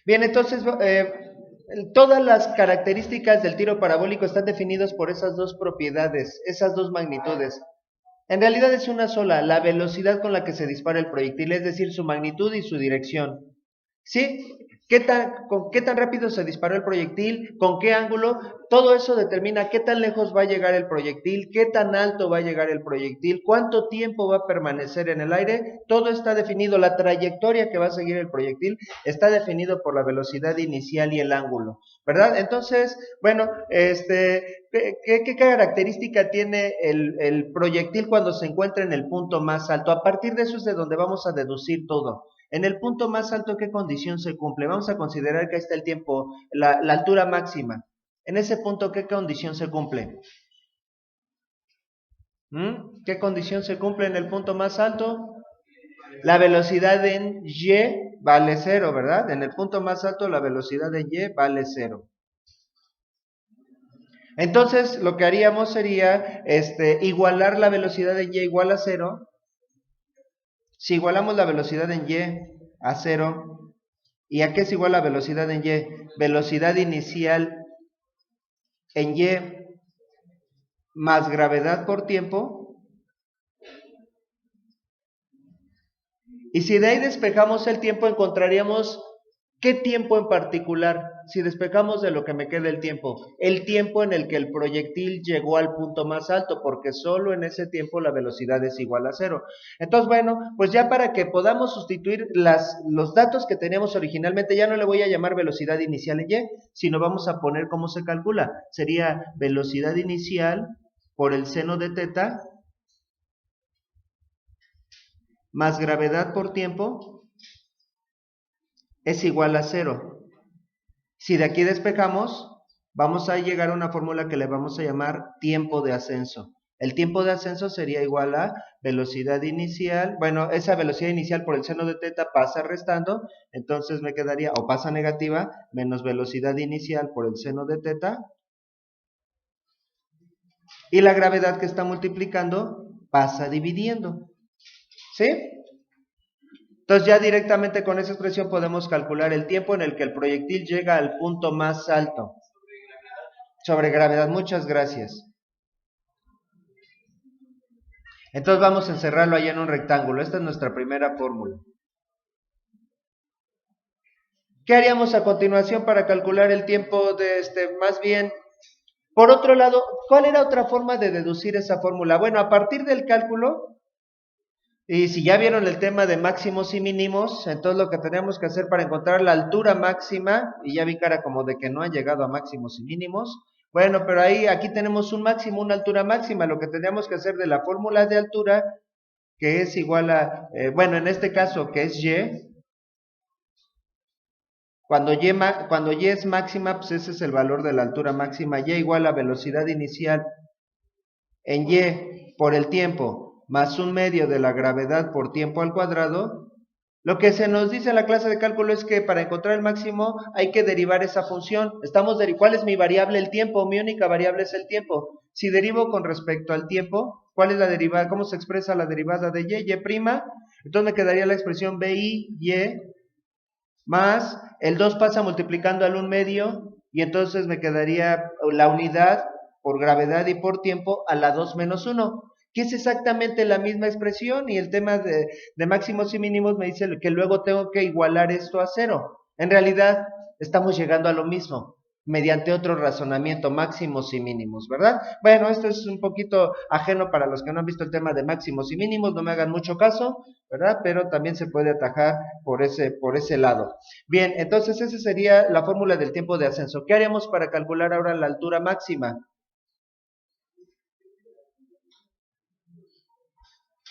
Bien, entonces, todas las características del tiro parabólico están definidas por esas dos propiedades, esas dos magnitudes. En realidad es una sola, la velocidad con la que se dispara el proyectil, es decir, su magnitud y su dirección. ¿Sí? ¿Con qué tan rápido se disparó el proyectil? ¿Con qué ángulo? Todo eso determina qué tan lejos va a llegar el proyectil, qué tan alto va a llegar el proyectil, cuánto tiempo va a permanecer en el aire. Todo está definido, la trayectoria que va a seguir el proyectil está definido por la velocidad inicial y el ángulo, ¿verdad? Entonces, bueno, ¿qué característica tiene el proyectil cuando se encuentra en el punto más alto? A partir de eso es de donde vamos a deducir todo. En el punto más alto, ¿qué condición se cumple? Vamos a considerar que ahí está el tiempo, la altura máxima. En ese punto, ¿qué condición se cumple? ¿Qué condición se cumple en el punto más alto? La velocidad en y vale cero, ¿verdad? En el punto más alto, la velocidad en y vale cero. Entonces, lo que haríamos sería igualar la velocidad en y igual a cero. Si igualamos la velocidad en y a cero, ¿y a qué es igual la velocidad en y? Velocidad inicial en y más gravedad por tiempo. Y si de ahí despejamos el tiempo, encontraríamos qué tiempo en particular. Si despejamos de lo que me queda el tiempo en el que el proyectil llegó al punto más alto, porque solo en ese tiempo la velocidad es igual a cero. Entonces, bueno, pues ya para que podamos sustituir los datos que teníamos originalmente, ya no le voy a llamar velocidad inicial en y, sino vamos a poner cómo se calcula. Sería velocidad inicial por el seno de teta más gravedad por tiempo es igual a cero. Si de aquí despejamos, vamos a llegar a una fórmula que le vamos a llamar tiempo de ascenso. El tiempo de ascenso sería igual a velocidad inicial, bueno, esa velocidad inicial por el seno de teta pasa restando, entonces me quedaría, o pasa negativa, menos velocidad inicial por el seno de teta, y la gravedad que está multiplicando pasa dividiendo. ¿Sí? Entonces ya directamente con esa expresión podemos calcular el tiempo en el que el proyectil llega al punto más alto. Sobre gravedad, muchas gracias. Entonces vamos a encerrarlo allá en un rectángulo. Esta es nuestra primera fórmula. ¿Qué haríamos a continuación para calcular el tiempo de más bien? Por otro lado, ¿cuál era otra forma de deducir esa fórmula? Bueno, a partir del cálculo, y si ya vieron el tema de máximos y mínimos, entonces lo que tenemos que hacer para encontrar la altura máxima, y ya vi cara como de que no han llegado a máximos y mínimos, bueno, pero aquí tenemos un máximo, una altura máxima, lo que tenemos que hacer de la fórmula de altura, que es igual a, bueno, en este caso, que es y, cuando y es máxima, pues ese es el valor de la altura máxima, y igual a velocidad inicial en y por el tiempo, más un medio de la gravedad por tiempo al cuadrado. Lo que se nos dice en la clase de cálculo es que para encontrar el máximo hay que derivar esa función. ¿Cuál es mi variable? El tiempo. Mi única variable es el tiempo. Si derivo con respecto al tiempo, ¿cuál es la derivada? ¿Cómo se expresa la derivada de y? Y'. Entonces me quedaría la expresión bi, y, más el 2 pasa multiplicando al 1 medio, y entonces me quedaría la unidad por gravedad y por tiempo a la 2 menos 1, que es exactamente la misma expresión, y el tema de máximos y mínimos me dice que luego tengo que igualar esto a 0. En realidad estamos llegando a lo mismo, mediante otro razonamiento, máximos y mínimos, ¿verdad? Bueno, esto es un poquito ajeno para los que no han visto el tema de máximos y mínimos, no me hagan mucho caso, ¿verdad? Pero también se puede atajar por ese lado. Bien, entonces esa sería la fórmula del tiempo de ascenso. ¿Qué haremos para calcular ahora la altura máxima?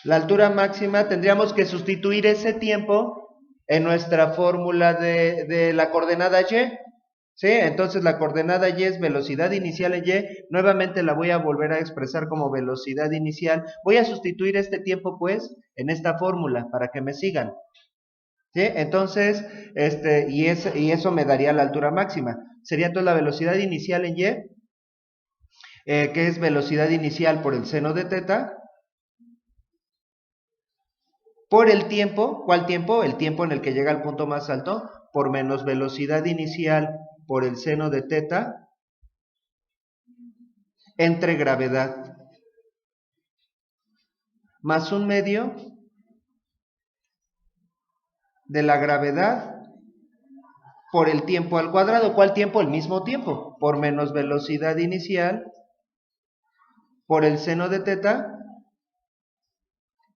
La altura máxima tendríamos que sustituir ese tiempo en nuestra fórmula de la coordenada y. ¿Sí? Entonces la coordenada y es velocidad inicial en y. Nuevamente la voy a volver a expresar como velocidad inicial. Voy a sustituir este tiempo, pues, en esta fórmula para que me sigan. ¿Sí? Entonces, y eso me daría la altura máxima. Sería entonces la velocidad inicial en y, que es velocidad inicial por el seno de teta, por el tiempo. ¿Cuál tiempo? El tiempo en el que llega al punto más alto, por menos velocidad inicial por el seno de teta entre gravedad, más un medio de la gravedad por el tiempo al cuadrado. ¿Cuál tiempo? El mismo tiempo, por menos velocidad inicial por el seno de teta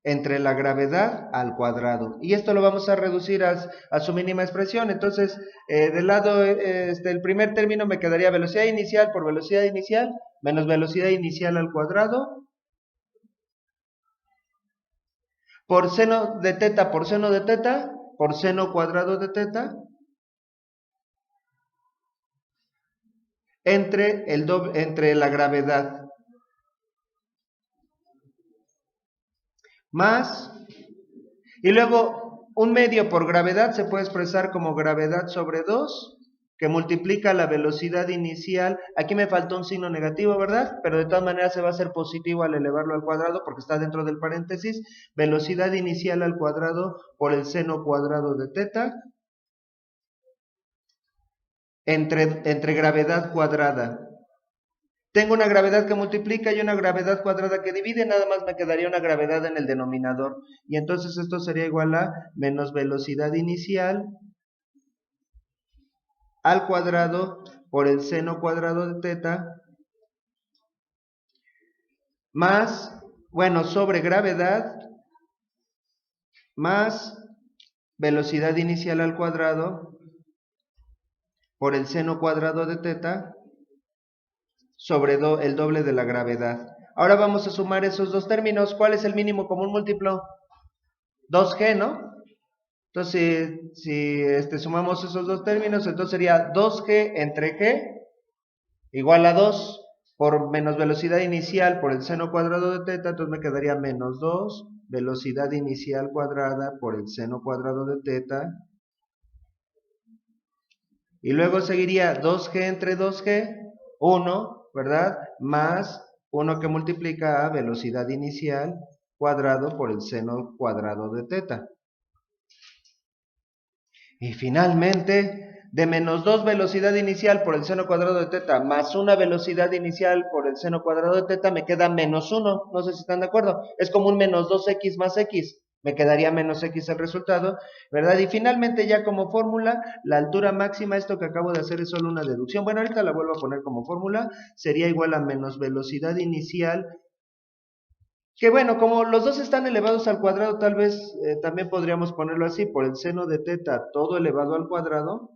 entre la gravedad al cuadrado. Y esto lo vamos a reducir a su mínima expresión. Entonces, del lado, el primer término me quedaría velocidad inicial por velocidad inicial, menos velocidad inicial al cuadrado, por seno de teta por seno de teta, por seno cuadrado de teta, entre la gravedad, más, y luego un medio por gravedad se puede expresar como gravedad sobre 2, que multiplica la velocidad inicial. Aquí me faltó un signo negativo, ¿verdad? Pero de todas maneras se va a hacer positivo al elevarlo al cuadrado porque está dentro del paréntesis. Velocidad inicial al cuadrado por el seno cuadrado de teta entre gravedad cuadrada. Tengo una gravedad que multiplica y una gravedad cuadrada que divide, nada más me quedaría una gravedad en el denominador. Y entonces esto sería igual a menos velocidad inicial al cuadrado por el seno cuadrado de teta más, bueno, sobre gravedad más velocidad inicial al cuadrado por el seno cuadrado de teta sobre el doble de la gravedad. Ahora vamos a sumar esos dos términos. ¿Cuál es el mínimo común múltiplo? 2g, ¿no? Entonces, si sumamos esos dos términos, entonces sería 2g entre g igual a 2 por menos velocidad inicial por el seno cuadrado de teta, entonces me quedaría menos 2 velocidad inicial cuadrada por el seno cuadrado de teta. Y luego seguiría 2g entre 2g, 1, ¿verdad? Más 1 que multiplica a velocidad inicial cuadrado por el seno cuadrado de teta. Y finalmente, de menos 2 velocidad inicial por el seno cuadrado de teta más una velocidad inicial por el seno cuadrado de teta me queda menos 1. No sé si están de acuerdo. Es como un menos 2x más x. Me quedaría menos x el resultado, ¿verdad? Y finalmente ya como fórmula, la altura máxima, esto que acabo de hacer es solo una deducción. Bueno, ahorita la vuelvo a poner como fórmula. Sería igual a menos velocidad inicial. Que bueno, como los dos están elevados al cuadrado, tal vez también podríamos ponerlo así, por el seno de teta todo elevado al cuadrado,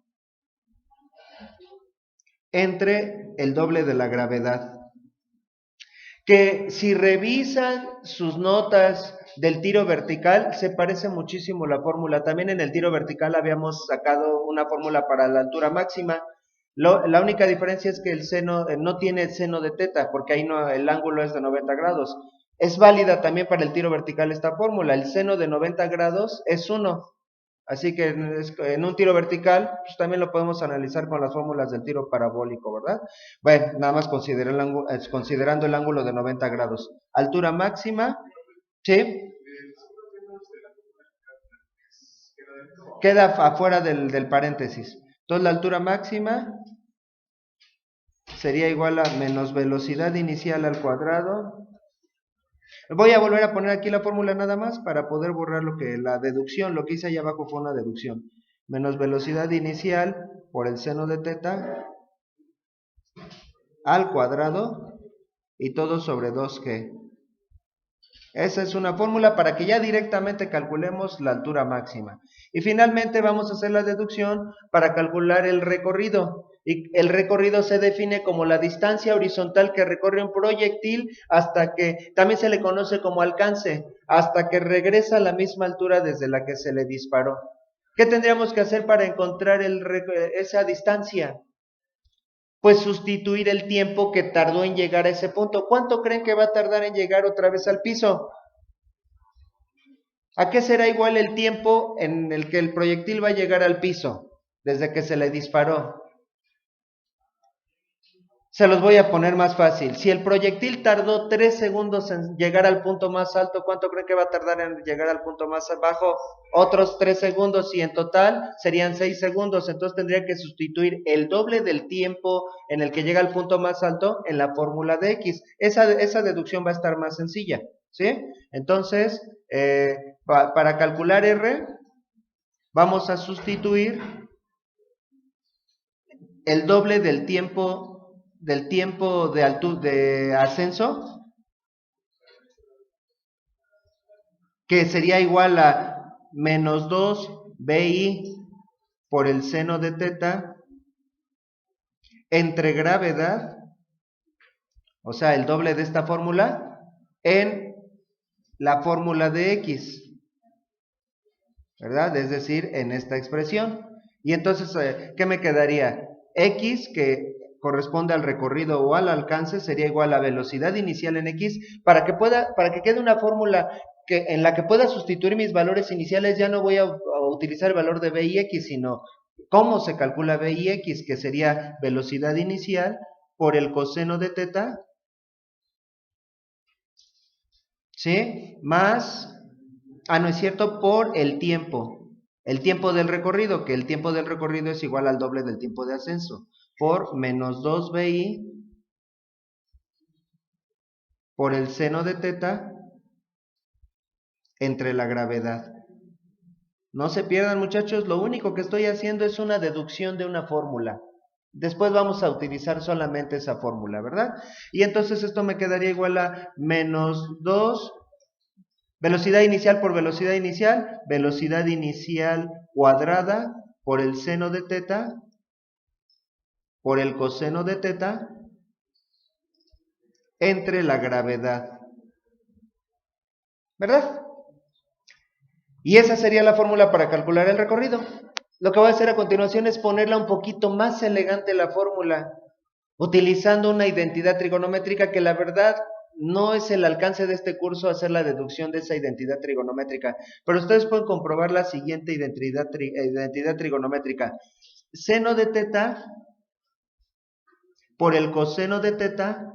entre el doble de la gravedad. Que si revisan sus notas del tiro vertical, se parece muchísimo la fórmula. También en el tiro vertical habíamos sacado una fórmula para la altura máxima. La única diferencia es que el seno no tiene seno de teta, porque ahí no, el ángulo es de 90 grados. Es válida también para el tiro vertical esta fórmula. El seno de 90 grados es 1. Así que en un tiro vertical, pues también lo podemos analizar con las fórmulas del tiro parabólico, ¿verdad? Bueno, nada más considerando el ángulo de 90 grados. Altura máxima, ¿sí? Queda afuera del paréntesis. Entonces la altura máxima sería igual a menos velocidad inicial al cuadrado. Voy a volver a poner aquí la fórmula nada más para poder borrar la deducción. Lo que hice allá abajo fue una deducción. Menos velocidad inicial por el seno de teta al cuadrado y todo sobre 2g. Esa es una fórmula para que ya directamente calculemos la altura máxima. Y finalmente vamos a hacer la deducción para calcular el recorrido. Y el recorrido se define como la distancia horizontal que recorre un proyectil hasta que, también se le conoce como alcance, hasta que regresa a la misma altura desde la que se le disparó. ¿Qué tendríamos que hacer para encontrar esa distancia? Pues sustituir el tiempo que tardó en llegar a ese punto. ¿Cuánto creen que va a tardar en llegar otra vez al piso? ¿A qué será igual el tiempo en el que el proyectil va a llegar al piso desde que se le disparó? Se los voy a poner más fácil. Si el proyectil tardó 3 segundos en llegar al punto más alto, ¿cuánto creen que va a tardar en llegar al punto más bajo? Otros 3 segundos y en total serían 6 segundos. Entonces tendría que sustituir el doble del tiempo en el que llega al punto más alto en la fórmula de X. Esa deducción va a estar más sencilla, ¿sí? Entonces, para calcular R, vamos a sustituir el doble del tiempo de ascenso, que sería igual a menos 2 BI por el seno de teta entre gravedad, o sea, el doble de esta fórmula, en la fórmula de X, ¿verdad? Es decir, en esta expresión. Y entonces, ¿qué me quedaría? X, que corresponde al recorrido o al alcance, sería igual a velocidad inicial en X. Para que quede una fórmula en la que pueda sustituir mis valores iniciales, ya no voy a utilizar el valor de B y X, sino cómo se calcula B y X, que sería velocidad inicial por el coseno de teta, ¿sí? Más, no es cierto, por el tiempo del recorrido, que el tiempo del recorrido es igual al doble del tiempo de ascenso, por menos 2 BI por el seno de teta entre la gravedad. No se pierdan, muchachos, lo único que estoy haciendo es una deducción de una fórmula. Después vamos a utilizar solamente esa fórmula, ¿verdad? Y entonces esto me quedaría igual a menos 2, velocidad inicial por velocidad inicial cuadrada por el seno de teta, por el coseno de teta, entre la gravedad. ¿Verdad? Y esa sería la fórmula para calcular el recorrido. Lo que voy a hacer a continuación es ponerla un poquito más elegante la fórmula, utilizando una identidad trigonométrica que la verdad no es el alcance de este curso hacer la deducción de esa identidad trigonométrica, pero ustedes pueden comprobar la siguiente identidad trigonométrica. Seno de teta por el coseno de teta,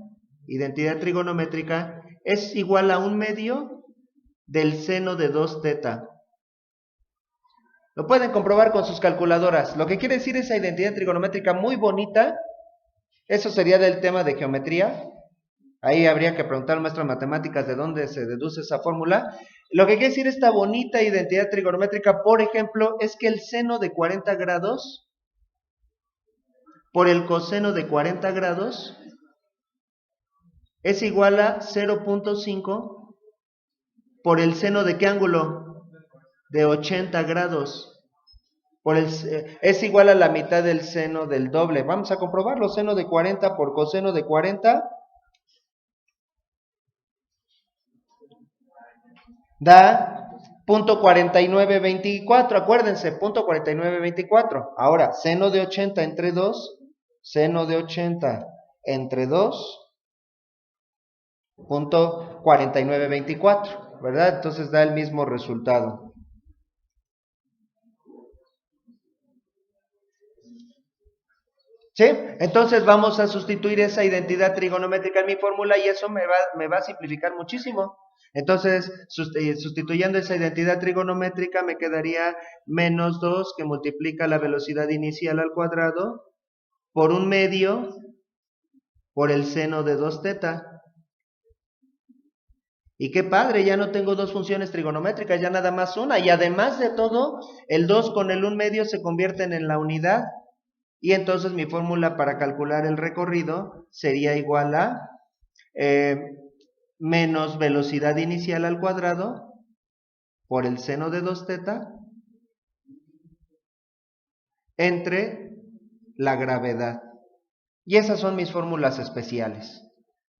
identidad trigonométrica, es igual a 1/2 del seno de 2 teta. Lo pueden comprobar con sus calculadoras. Lo que quiere decir esa identidad trigonométrica muy bonita, eso sería del tema de geometría. Ahí habría que preguntar al maestro de matemáticas de dónde se deduce esa fórmula. Lo que quiere decir esta bonita identidad trigonométrica, por ejemplo, es que el seno de 40 grados por el coseno de 40 grados es igual a 0.5 por el seno de ¿qué ángulo? De 80 grados. Es igual a la mitad del seno del doble. Vamos a comprobarlo. Seno de 40 por coseno de 40 da 0.4924. Acuérdense, 0.4924. Ahora, seno de 80 entre 2. Seno de 80 entre 2. 0.4924. ¿Verdad? Entonces da el mismo resultado. ¿Sí? Entonces vamos a sustituir esa identidad trigonométrica en mi fórmula y eso me va a simplificar muchísimo. Entonces, sustituyendo esa identidad trigonométrica me quedaría menos 2 que multiplica la velocidad inicial al cuadrado por 1/2 por el seno de 2 teta. Y qué padre, ya no tengo dos funciones trigonométricas, ya nada más una. Y además de todo, el 2 con el 1/2 se convierten en la unidad. Y entonces mi fórmula para calcular el recorrido sería igual a menos velocidad inicial al cuadrado por el seno de 2 teta entre la gravedad. Y esas son mis fórmulas especiales.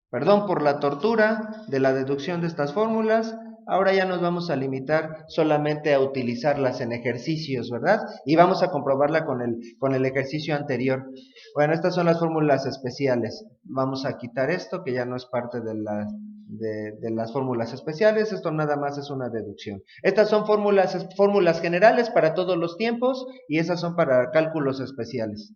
Perdón por la tortura de la deducción de estas fórmulas. Ahora ya nos vamos a limitar solamente a utilizarlas en ejercicios, ¿verdad? Y vamos a comprobarla con el ejercicio anterior. Bueno, estas son las fórmulas especiales. Vamos a quitar esto, que ya no es parte de las fórmulas especiales. Esto nada más es una deducción. Estas son fórmulas generales para todos los tiempos y esas son para cálculos especiales.